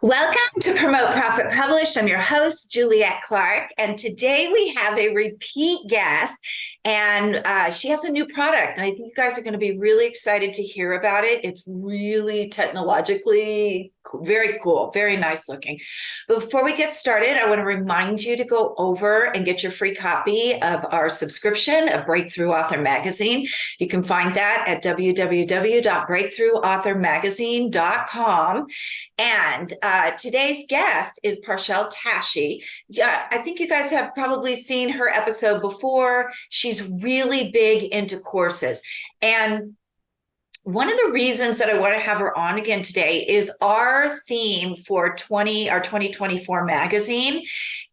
Welcome to Promote, Profit, Publish. I'm your host, Juliette Clark, and today we have a repeat guest, and she has a new product, and I think you guys are going to be really excited to hear about it. It's really technologically very cool, very nice looking. But before we get started, I want to remind you to go over and get your free copy of our subscription of Breakthrough Author Magazine. You can find that at www.breakthroughauthormagazine.com. And today's guest is Parchelle Tashi. Yeah, I think you guys have probably seen her episode before. She's really big into courses. And one of the reasons that I want to have her on again today is our theme for our 2024 magazine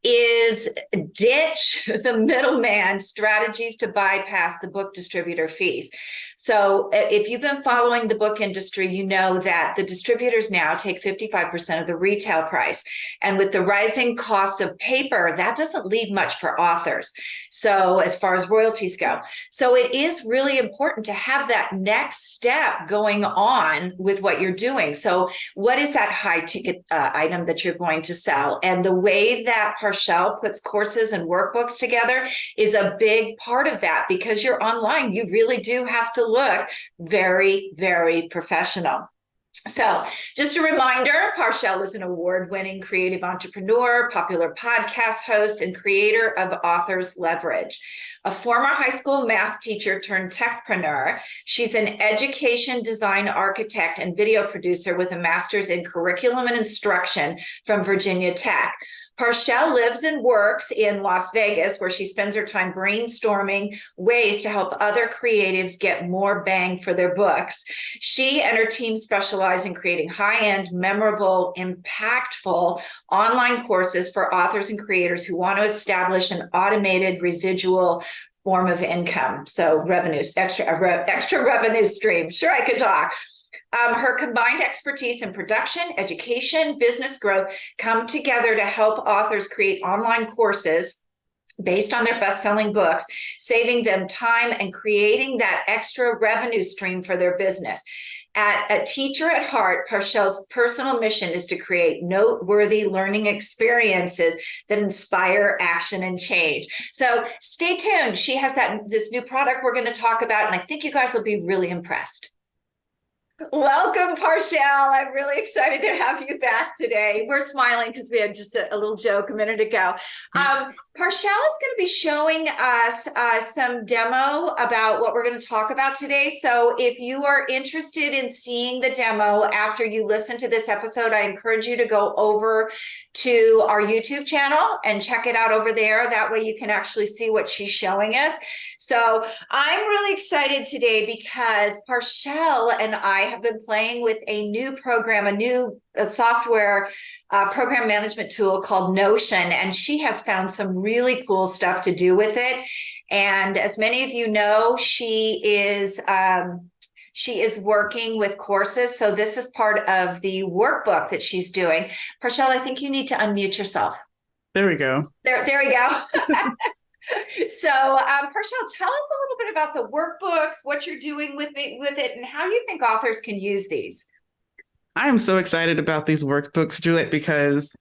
is ditch the middleman, strategies to bypass the book distributor fees. So if you've been following the book industry, you know that the distributors now take 55% of the retail price. And with the rising cost of paper, that doesn't leave much for authors. So as far as royalties go. So it is really important to have that next step going on with what you're doing. So what is that high ticket item that you're going to sell? And the way that Parchelle puts courses and workbooks together is a big part of that, because you're online. You really do have to look very, very professional. So just a reminder, Parchelle is an award-winning creative entrepreneur, popular podcast host, and creator of Authors Leverage. A former high school math teacher turned techpreneur, she's an education design architect and video producer with a master's in curriculum and instruction from Virginia Tech. Parchelle lives and works in Las Vegas, where she spends her time brainstorming ways to help other creatives get more bang for their books. She and her team specialize in creating high-end, memorable, impactful online courses for authors and creators who want to establish an automated residual form of income. So revenues, extra revenue stream. Sure, I could talk. Her combined expertise in production, education, business growth come together to help authors create online courses based on their best-selling books, saving them time and creating that extra revenue stream for their business. At a teacher at heart, Parchelle's personal mission is to create noteworthy learning experiences that inspire action and change. So stay tuned. She has this new product we're going to talk about, and I think you guys will be really impressed. Welcome, Parchelle. I'm really excited to have you back today. We're smiling because we had just a little joke a minute ago. Parchelle is going to be showing us some demo about what we're going to talk about today. So if you are interested in seeing the demo after you listen to this episode, I encourage you to go over to our YouTube channel and check it out over there. That way you can actually see what she's showing us. So I'm really excited today because Parchelle and I have been playing with a new program, a software program management tool called Notion, and she has found some really cool stuff to do with it. And as many of you know, she is working with courses. So this is part of the workbook that she's doing. Parchelle, I think you need to unmute yourself. There we go. There we go. So, Parchelle, tell us a little bit about the workbooks, what you're doing with it, and how you think authors can use these. I am so excited about these workbooks, Juliet, because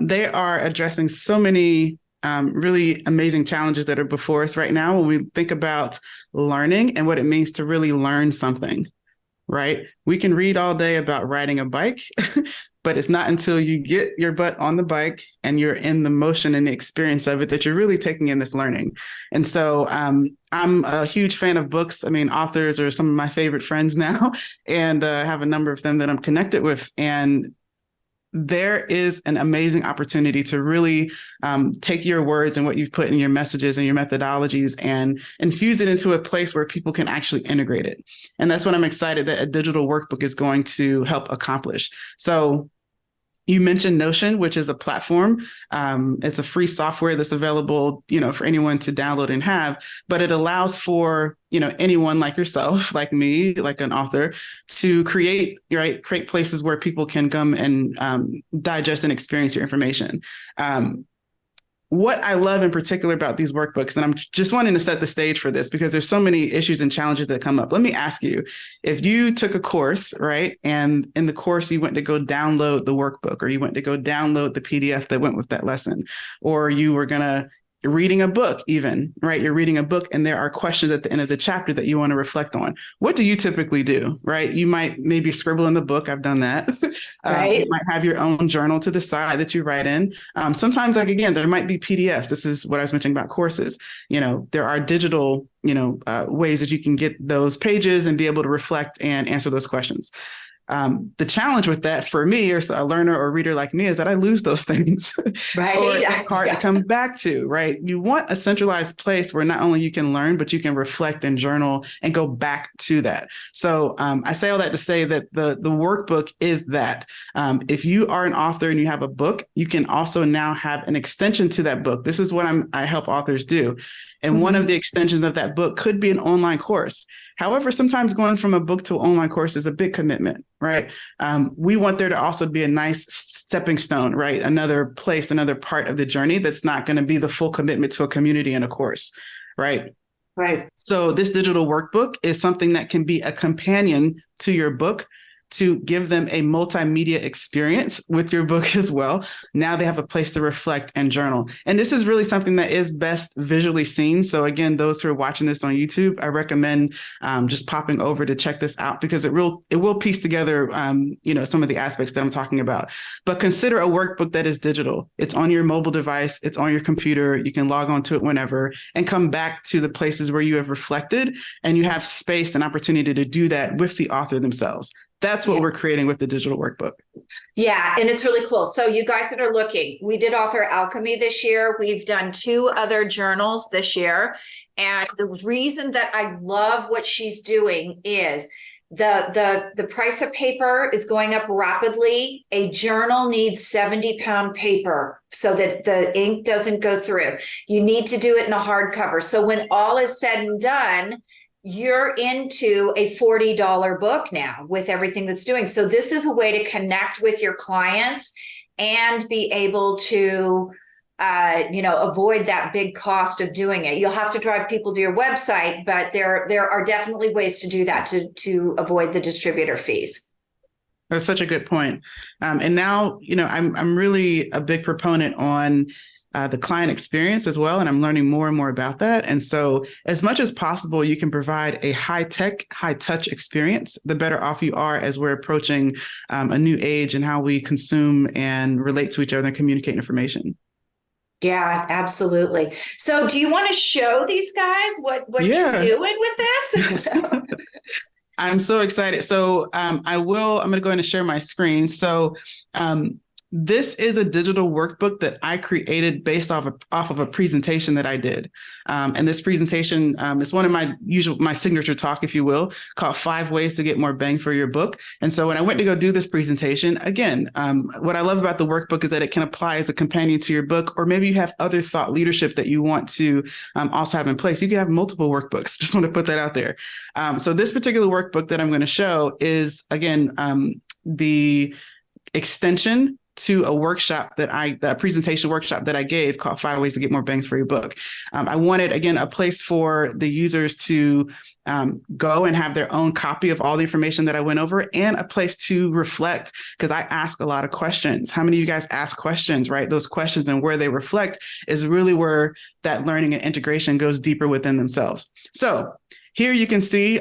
they are addressing so many really amazing challenges that are before us right now when we think about learning and what it means to really learn something, right? We can read all day about riding a bike, but it's not until you get your butt on the bike and you're in the motion and the experience of it that you're really taking in this learning. And so I'm a huge fan of books. I mean, authors are some of my favorite friends now, and have a number of them that I'm connected with. And there is an amazing opportunity to really take your words and what you've put in your messages and your methodologies and infuse it into a place where people can actually integrate it. And that's what I'm excited that a digital workbook is going to help accomplish. So you mentioned Notion, which is a platform. It's a free software that's available, for anyone to download and have, but it allows for, anyone like yourself, like me, like an author, to create places where people can come and digest and experience your information. what I love in particular about these workbooks, and I'm just wanting to set the stage for this because there's so many issues and challenges that come up. Let me ask you, if you took a course, right, and in the course you went to go download the workbook, or you went to go download the PDF that went with that lesson, or you were going to reading a book even, right? You're reading a book and there are questions at the end of the chapter that you want to reflect on. What do you typically do, right? You might maybe scribble in the book. I've done that. Right. You might have your own journal to the side that you write in. Sometimes, like, again, there might be PDFs. This is what I was mentioning about courses. There are digital, ways that you can get those pages and be able to reflect and answer those questions. The challenge with that for me, or a learner or reader like me, is that I lose those things. Right. Or it's hard to come back to, right? You want a centralized place where not only you can learn, but you can reflect and journal and go back to that. So I say all that to say that the workbook is that. If you are an author and you have a book, you can also now have an extension to that book. This is what I help authors do. And one of the extensions of that book could be an online course. However, sometimes going from a book to an online course is a big commitment, right? We want there to also be a nice stepping stone, right? Another place, another part of the journey that's not going to be the full commitment to a community and a course, right? Right. So this digital workbook is something that can be a companion to your book, to give them a multimedia experience with your book as well. Now they have a place to reflect and journal. And this is really something that is best visually seen. So again, those who are watching this on YouTube, I recommend just popping over to check this out, because it will piece together, some of the aspects that I'm talking about. But consider a workbook that is digital. It's on your mobile device. It's on your computer. You can log on to it whenever and come back to the places where you have reflected, and you have space and opportunity to do that with the author themselves. That's what we're creating with the digital workbook. Yeah, and it's really cool. So you guys that are looking, we did Author Alchemy this year. We've done 2 other journals this year. And the reason that I love what she's doing is the price of paper is going up rapidly. A journal needs 70-pound paper so that the ink doesn't go through. You need to do it in a hardcover. So when all is said and done, you're into a $40 book now with everything that's doing. So this is a way to connect with your clients and be able to, avoid that big cost of doing it. You'll have to drive people to your website, but there are definitely ways to do that to avoid the distributor fees. That's such a good point. And now, I'm really a big proponent on the client experience as well. And I'm learning more and more about that. And so as much as possible, you can provide a high-tech, high-touch experience, the better off you are as we're approaching a new age and how we consume and relate to each other and communicate information. Yeah, absolutely. So do you want to show these guys what you're doing with this? I'm so excited. So I'm going to go ahead and share my screen. So this is a digital workbook that I created based off of a presentation that I did. And this presentation is one of my signature talk, if you will, called 5 Ways to Get More Bang for Your Book. And so when I went to go do this presentation, again, what I love about the workbook is that it can apply as a companion to your book, or maybe you have other thought leadership that you want to also have in place. You can have multiple workbooks. Just want to put that out there. So this particular workbook that I'm going to show is, again, the extension to a presentation workshop that I gave called 5 Ways to Get More Bangs for Your Book. I wanted, again, a place for the users to go and have their own copy of all the information that I went over, and a place to reflect, because I ask a lot of questions. How many of you guys ask questions, right? Those questions and where they reflect is really where that learning and integration goes deeper within themselves. So here you can see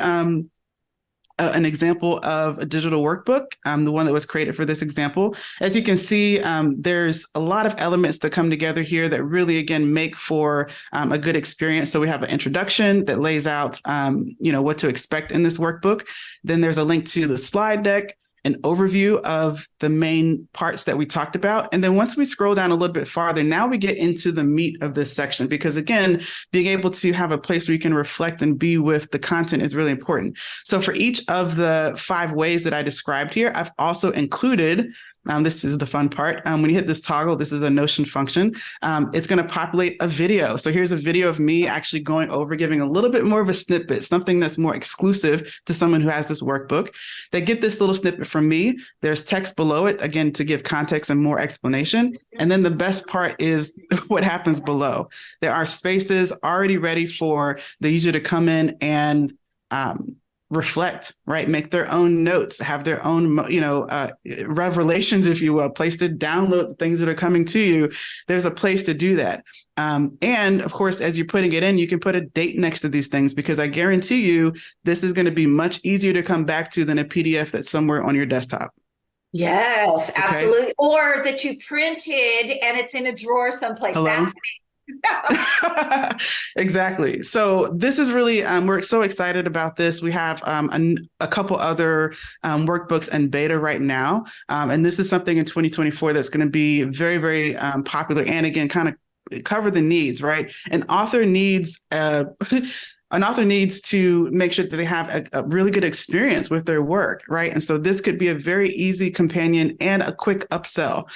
an example of a digital workbook, the one that was created for this example. As you can see, there's a lot of elements that come together here that really, again, make for a good experience. So we have an introduction that lays out, what to expect in this workbook. Then there's a link to the slide deck, an overview of the main parts that we talked about. And then once we scroll down a little bit farther, now we get into the meat of this section, because again, being able to have a place where you can reflect and be with the content is really important. So for each of the 5 ways that I described here, I've also included This is the fun part. When you hit this toggle, this is a Notion function. It's going to populate a video. So here's a video of me actually going over, giving a little bit more of a snippet, something that's more exclusive to someone who has this workbook. They get this little snippet from me. There's text below it, again, to give context and more explanation. And then the best part is what happens below. There are spaces already ready for the user to come in and reflect, right? Make their own notes, have their own, revelations, if you will, place to download the things that are coming to you. There's a place to do that. And of course, as you're putting it in, you can put a date next to these things, because I guarantee you, this is going to be much easier to come back to than a PDF that's somewhere on your desktop. Yes, Okay? absolutely. Or that you printed and it's in a drawer someplace. Hello? That's Exactly. So this is really, we're so excited about this. We have a couple other workbooks in beta right now. And this is something in 2024 that's going to be very, very popular. And again, kind of cover the needs, right? An author needs to make sure that they have a really good experience with their work, right? And so this could be a very easy companion and a quick upsell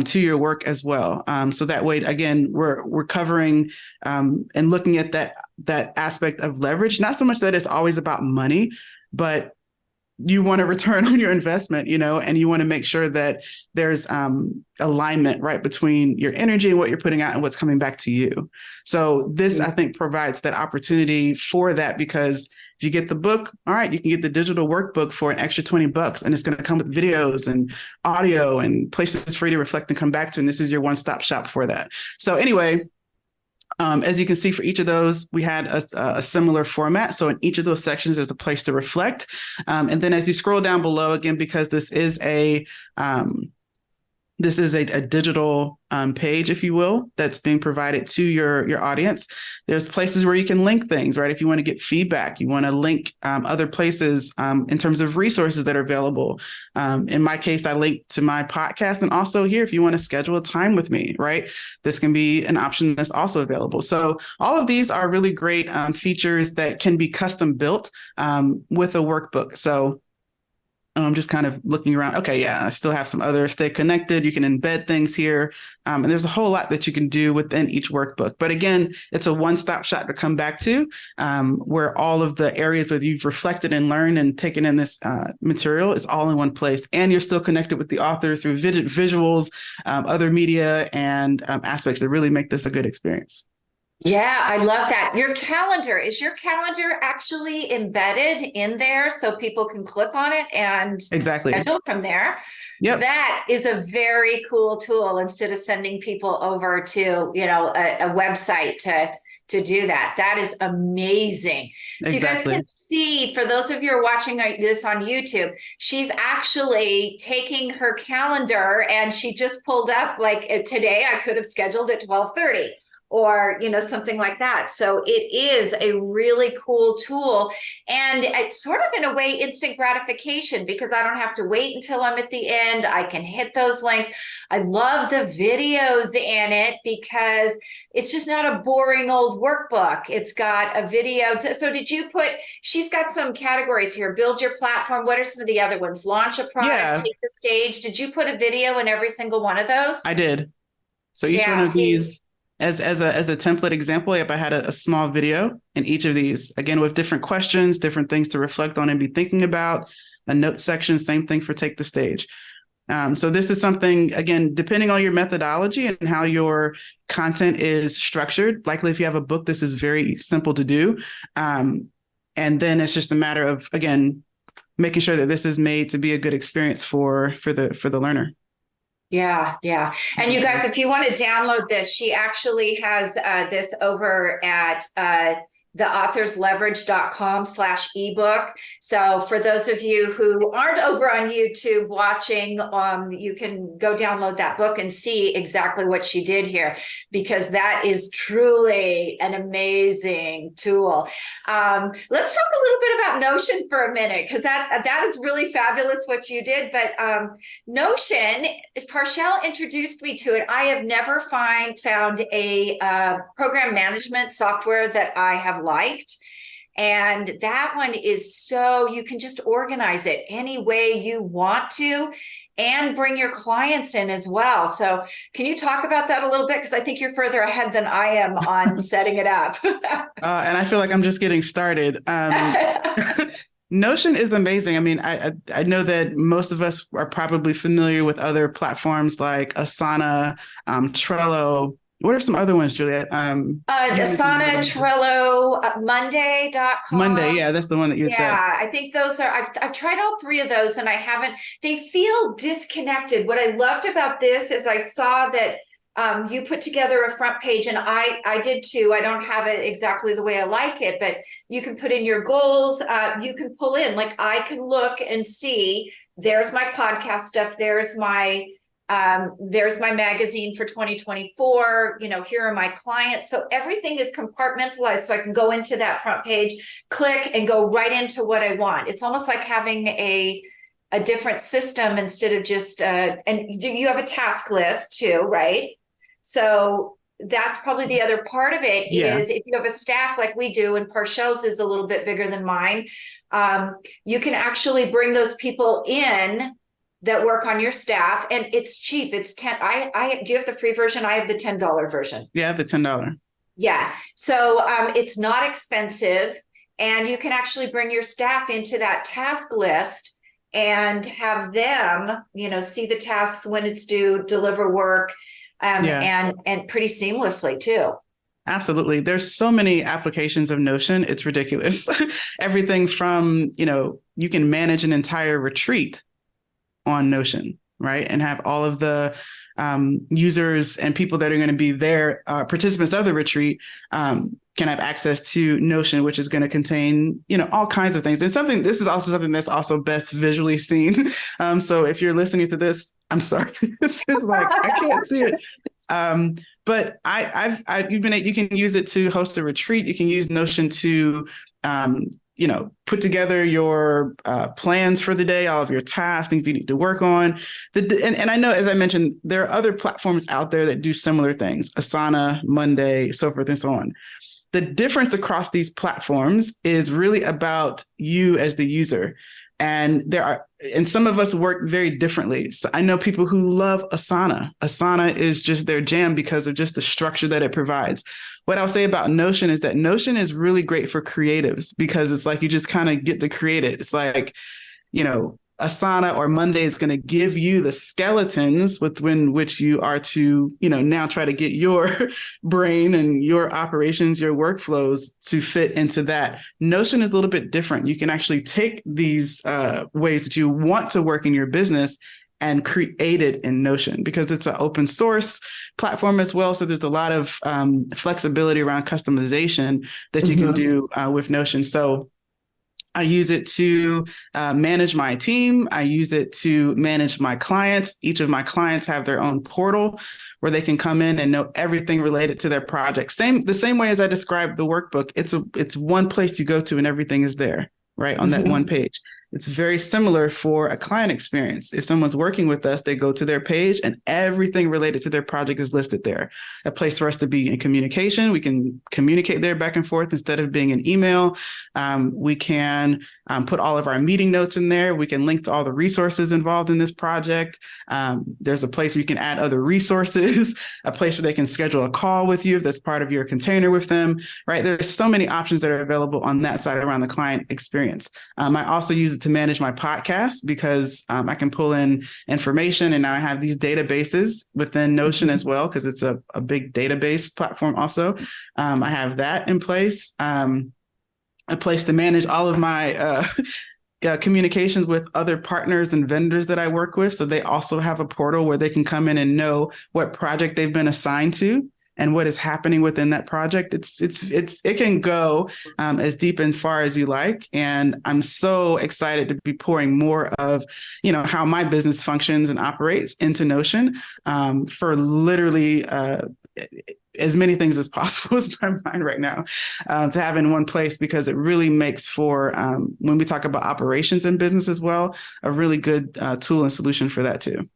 to your work as well. So that way, again, we're covering and looking at that aspect of leverage. Not so much that it's always about money, but you want a return on your investment, and you want to make sure that there's alignment, right, between your energy and what you're putting out and what's coming back to you. So this, I think, provides that opportunity for that, because if you get the book, all right, you can get the digital workbook for an extra $20, and it's going to come with videos and audio and places for you to reflect and come back to. And this is your one-stop shop for that. So anyway, as you can see, for each of those, we had a similar format. So in each of those sections, there's a place to reflect. And then as you scroll down below, again, because this is a digital page, if you will, that's being provided to your audience. There's places where you can link things, right? If you want to get feedback, you want to link other places in terms of resources that are available. In my case, I link to my podcast. And also here, if you want to schedule a time with me, right? This can be an option that's also available. So all of these are really great features that can be custom built with a workbook. So I'm just kind of looking around. Okay, yeah, I still have some other stay connected. You can embed things here. And there's a whole lot that you can do within each workbook. But again, it's a one-stop shop to come back to where all of the areas where you've reflected and learned and taken in this material is all in one place. And you're still connected with the author through visuals, other media, and aspects that really make this a good experience. Yeah, I love that. Is your calendar actually embedded in there so people can click on it and schedule from there? Yep. That is a very cool tool, instead of sending people over to, a website to do that. That is amazing. So you guys can see, for those of you who are watching this on YouTube, she's actually taking her calendar and she just pulled up, like, today I could have scheduled at 12:30. Or, something like that. So it is a really cool tool. And it's sort of, in a way, instant gratification, because I don't have to wait until I'm at the end. I can hit those links. I love the videos in it, because it's just not a boring old workbook. It's got a video. So she's got some categories here. Build your platform. What are some of the other ones? Launch a product, take the stage. Did you put a video in every single one of those? I did. So each one of these, as a template example, I had a small video in each of these, again, with different questions, different things to reflect on and be thinking about. A note section, same thing for take the stage. So this is something, again, depending on your methodology and how your content is structured. Likely, if you have a book, this is very simple to do. And then it's just a matter of, again, making sure that this is made to be a good experience for the learner. Yeah. And you guys, if you want to download this, she actually has this over at theauthorsleverage.com/ebook. So for those of you who aren't over on YouTube watching, you can go download that book and see exactly what she did here, because that is truly an amazing tool. Let's talk a little bit about Notion for a minute, because that is really fabulous what you did. But Notion, Parchelle introduced me to it. I have never found a program management software that I have liked. And that one is so, you can just organize it any way you want to. and bring your clients in as well. So can you talk about that a little bit? Because I think you're further ahead than I am on setting it up. And I feel like I'm just getting started. Notion is amazing. I mean, I know that most of us are probably familiar with other platforms like Asana, Trello. What are some other ones, Juliet? You mentioned one of Asana, them. Trello, Monday.com. Monday, yeah, that's the one that you had said. Yeah, I think those are, I've tried all three of those and I haven't, they feel disconnected. What I loved about this is I saw that you put together a front page, and I did too. I don't have it exactly the way I like it, but you can put in your goals. You can pull in, like I can look and see, there's my podcast stuff. There's my magazine for 2024. Here are my clients. So everything is compartmentalized. So I can go into that front page, click, and go right into what I want. It's almost like having a different system instead of just, and you have a task list too, right? So that's probably the other part of it. Yeah. Is if you have a staff like we do, and Parchelle's is a little bit bigger than mine, you can actually bring those people in that work on your staff, and it's cheap. It's 10. I do you have the free version? I have the $10 version. Yeah, the $10. Yeah. So it's not expensive, and you can actually bring your staff into that task list and have them, see the tasks when it's due, deliver work, and pretty seamlessly too. Absolutely. There's so many applications of Notion. It's ridiculous. Everything from, you can manage an entire retreat on Notion, right? And have all of the users and people that are going to be there, participants of the retreat, can have access to Notion, which is going to contain, all kinds of things. And this is also something that's also best visually seen. So if you're listening to this, I'm sorry. This is like, I can't see it. But you can use it to host a retreat. You can use Notion to, put together your plans for the day, all of your tasks, things you need to work on. And I know, as I mentioned, there are other platforms out there that do similar things, Asana, Monday, so forth and so on. The difference across these platforms is really about you as the user. And some of us work very differently. So I know people who love Asana. Asana is just their jam because of just the structure that it provides. What I'll say about Notion is that Notion is really great for creatives because it's like you just kind of get to create it. It's like, Asana or Monday is going to give you the skeletons within which you are to, now try to get your brain and your operations, your workflows to fit into that. Notion is a little bit different. You can actually take these ways that you want to work in your business and create it in Notion because it's an open source platform as well. So there's a lot of flexibility around customization that you can do with Notion. So I use it to manage my team. I use it to manage my clients. Each of my clients have their own portal where they can come in and know everything related to their project. The same way as I described the workbook. It's one place you go to and everything is there, right, on that one page. It's very similar for a client experience. If someone's working with us, they go to their page and everything related to their project is listed there. A place for us to be in communication. We can communicate there back and forth instead of being an email. We can put all of our meeting notes in there. We can link to all the resources involved in this project. There's a place where you can add other resources, a place where they can schedule a call with you if that's part of your container with them, right? There's so many options that are available on that side around the client experience. I also use it to manage my podcast because I can pull in information, and now I have these databases within Notion as well because it's a big database platform also. I have that in place, a place to manage all of my communications with other partners and vendors that I work with. So they also have a portal where they can come in and know what project they've been assigned to and what is happening within that project. It can go as deep and far as you like. And I'm so excited to be pouring more of, how my business functions and operates into Notion for literally as many things as possible is my mind right now to have in one place, because it really makes for, when we talk about operations in business as well, a really good tool and solution for that too.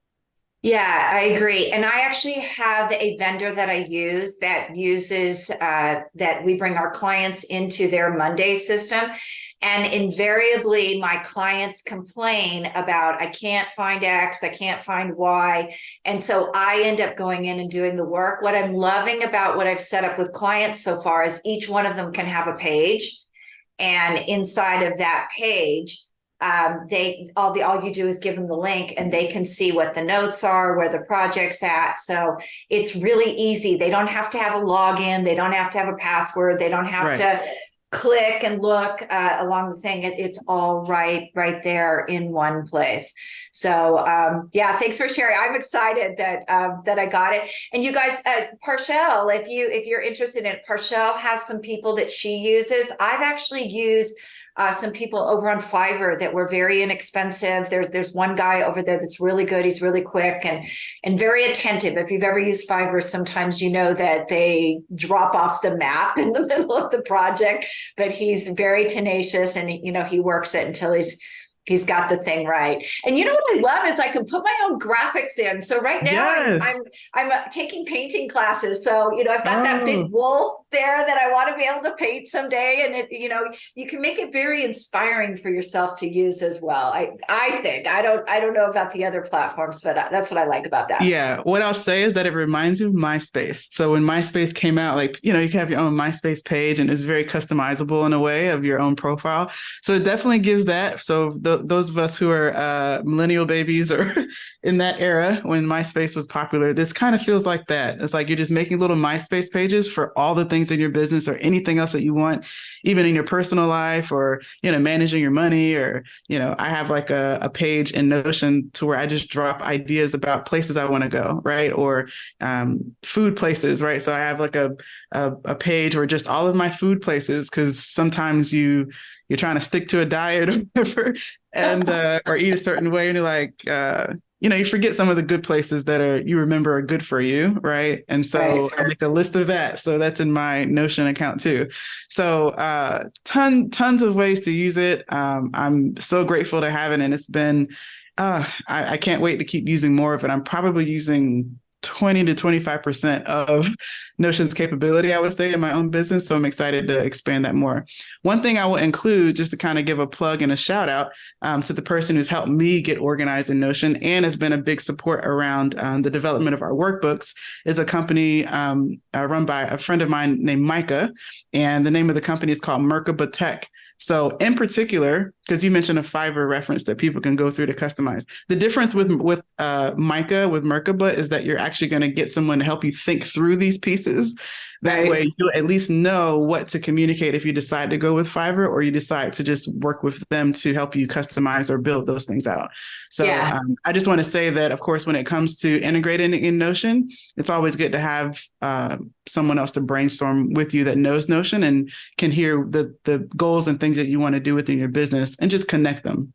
Yeah, I agree. And I actually have a vendor that I use that uses that we bring our clients into their Monday system. And invariably, my clients complain about, I can't find X, I can't find Y. And so I end up going in and doing the work. What I'm loving about what I've set up with clients so far is each one of them can have a page. And inside of that page, all you do is give them the link and they can see what the notes are, where the project's at. So it's really easy. They don't have to have a login. They don't have to have a password. They don't have to click and look along the thing. It's all right there in one place. So thanks for sharing. I'm excited that I got it. And you guys, Parchelle, if you're interested in it, Parchelle has some people that she uses. I've actually used some people over on Fiverr that were very inexpensive. There's one guy over there that's really good. He's really quick and very attentive. If you've ever used Fiverr, sometimes you know that they drop off the map in the middle of the project, but he's very tenacious and he works it until he's got the thing right. And you know what I love is I can put my own graphics in. So right now I'm taking painting classes. So, I've got that big wolf there that I want to be able to paint someday. And you can make it very inspiring for yourself to use as well. I think, I don't know about the other platforms, but that's what I like about that. Yeah. What I'll say is that it reminds you of MySpace. So when MySpace came out, you can have your own MySpace page and it's very customizable in a way of your own profile. So it definitely gives that. So those of us who are millennial babies or in that era when MySpace was popular, this kind of feels like that. It's like you're just making little MySpace pages for all the things in your business or anything else that you want, even in your personal life or, managing your money or, I have like a page in Notion to where I just drop ideas about places I want to go, right? Or food places, right? So I have like a page or just all of my food places because sometimes you're trying to stick to a diet or whatever, and or eat a certain way, and you're like, you forget some of the good places that you remember are good for you, right? And so I make a list of that. So that's in my Notion account too. So tons of ways to use it. I'm so grateful to have it, and it's been. I can't wait to keep using more of it. I'm probably using 20 to 25% of Notion's capability, I would say, in my own business. So I'm excited to expand that more. One thing I will include, just to kind of give a plug and a shout out to the person who's helped me get organized in Notion and has been a big support around the development of our workbooks, is a company run by a friend of mine named Micah. And the name of the company is called Merkaba Tech. So in particular, because you mentioned a Fiverr reference that people can go through to customize, the difference with Micah, with Merkaba, is that you're actually going to get someone to help you think through these pieces. That way you'll at least know what to communicate if you decide to go with Fiverr or you decide to just work with them to help you customize or build those things out. So I just want to say that, of course, when it comes to integrating in Notion, it's always good to have someone else to brainstorm with you that knows Notion and can hear the goals and things that you want to do within your business and just connect them.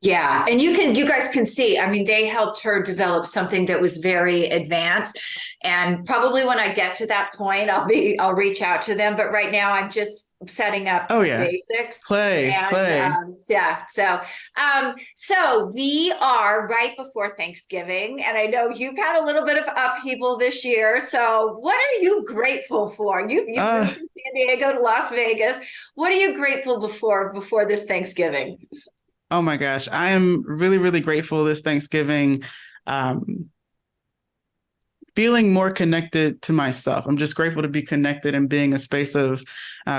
Yeah. And you guys can see, I mean, they helped her develop something that was very advanced. And probably when I get to that point, I'll reach out to them. But right now I'm just setting up basics. Play. So we are right before Thanksgiving. And I know you've had a little bit of upheaval this year. So what are you grateful for? You've moved from San Diego to Las Vegas. What are you grateful before this Thanksgiving? Oh my gosh, I am really, really grateful this Thanksgiving, feeling more connected to myself. I'm just grateful to be connected and being a space of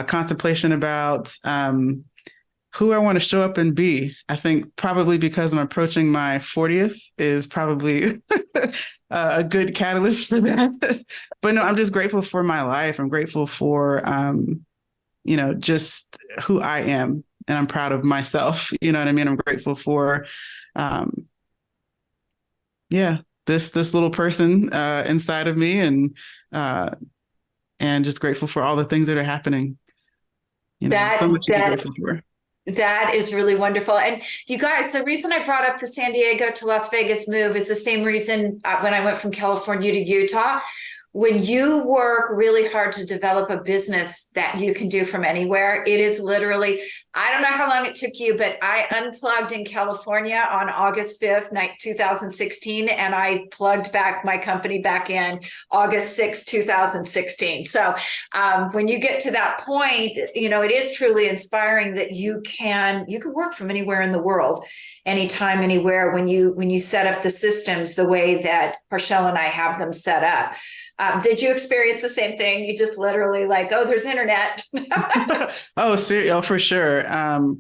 contemplation about who I want to show up and be. I think probably because I'm approaching my 40th is probably a good catalyst for that. But no, I'm just grateful for my life. I'm grateful for, just who I am. And I'm proud of myself. You know what I mean? I'm grateful for, this little person inside of me, and just grateful for all the things that are happening. So much to be grateful for. That is really wonderful. And you guys, the reason I brought up the San Diego to Las Vegas move is the same reason when I went from California to Utah. when you work really hard to develop a business that you can do from anywhere, it is literally, I don't know how long it took you, but I unplugged in California on August 5th, 2016, and I plugged back my company back in August 6th, 2016. So when you get to that point, it is truly inspiring that you can work from anywhere in the world, anytime, anywhere, when you set up the systems the way that Parchelle and I have them set up. Did you experience the same thing? You just literally like, oh, there's internet. Oh, for sure.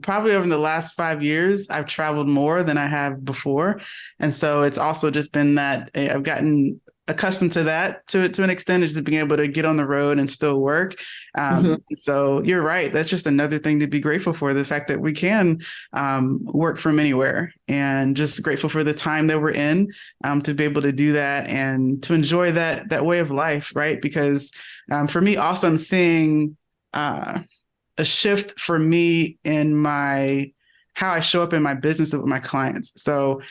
Probably over the last 5 years, I've traveled more than I have before. And so it's also just been that I've gotten accustomed to that to an extent, is just being able to get on the road and still work. So you're right. That's just another thing to be grateful for, the fact that we can work from anywhere, and just grateful for the time that we're in, to be able to do that and to enjoy that way of life. Right. Because for me also, I'm seeing a shift for me in how I show up in my business with my clients. So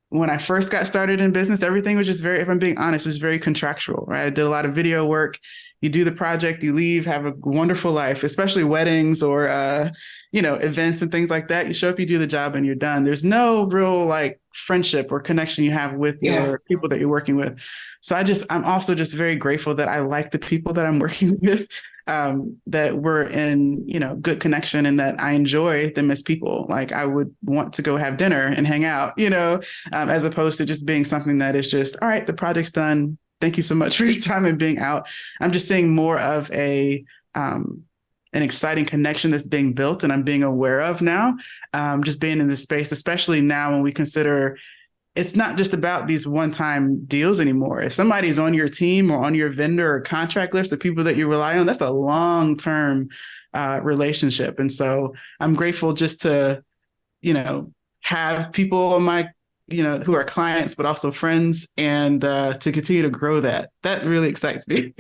when I first got started in business, everything was just if I'm being honest, it was very contractual, right? I did a lot of video work. You do the project, you leave, have a wonderful life, especially weddings or, events and things like that. You show up, you do the job, and you're done. There's no real like friendship or connection you have with your people that you're working with. So I'm also just very grateful that I like the people that I'm working with, that we're in, good connection, and that I enjoy them as people. Like I would want to go have dinner and hang out, as opposed to just being something that is just, all right, the project's done. Thank you so much for your time and being out. I'm just seeing more of an exciting connection that's being built, and I'm being aware of now, just being in this space, especially now when we consider it's not just about these one-time deals anymore. If somebody's on your team or on your vendor or contract list, the people that you rely on, that's a long-term relationship. And so I'm grateful just to, have people on my, who are clients, but also friends, and to continue to grow that. That really excites me.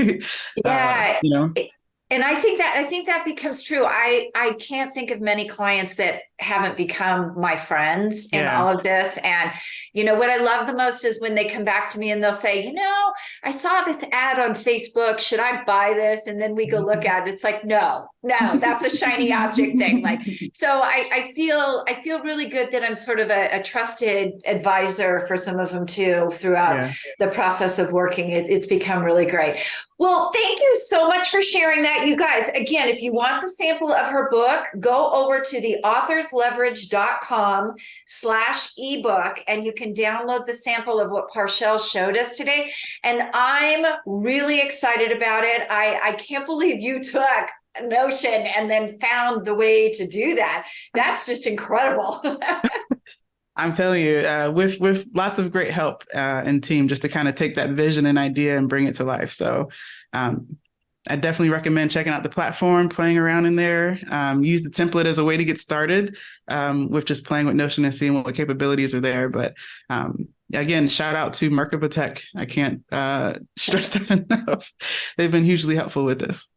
Yeah. And I think that becomes true. I can't think of many clients that haven't become my friends in all of this. And, what I love the most is when they come back to me and they'll say, I saw this ad on Facebook. Should I buy this? And then we go look at it. It's like, no, that's a shiny object thing. Like, so I feel really good that I'm sort of a trusted advisor for some of them too, throughout the process of working. It's become really great. Well, thank you so much for sharing that. You guys, again, if you want the sample of her book, go over to the authorsleverage.com/ebook, and you can download the sample of what Parchelle showed us today. And I'm really excited about it. I can't believe you took Notion and then found the way to do that. That's just incredible. I'm telling you, with lots of great help and team, just to kind of take that vision and idea and bring it to life. So I definitely recommend checking out the platform, playing around in there. Use the template as a way to get started with just playing with Notion and seeing what capabilities are there. But again, shout out to Merkaba Tech. I can't stress that enough. They've been hugely helpful with this.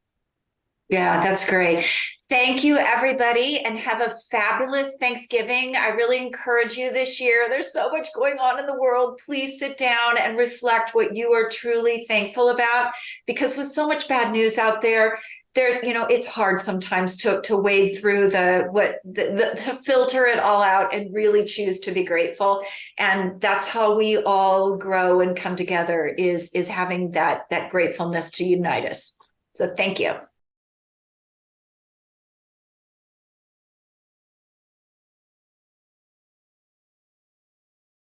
Yeah, that's great. Thank you, everybody, and have a fabulous Thanksgiving. I really encourage you this year. There's so much going on in the world. Please sit down and reflect what you are truly thankful about, because with so much bad news out there, it's hard sometimes to wade through to filter it all out and really choose to be grateful. And that's how we all grow and come together, is having that gratefulness to unite us. So thank you.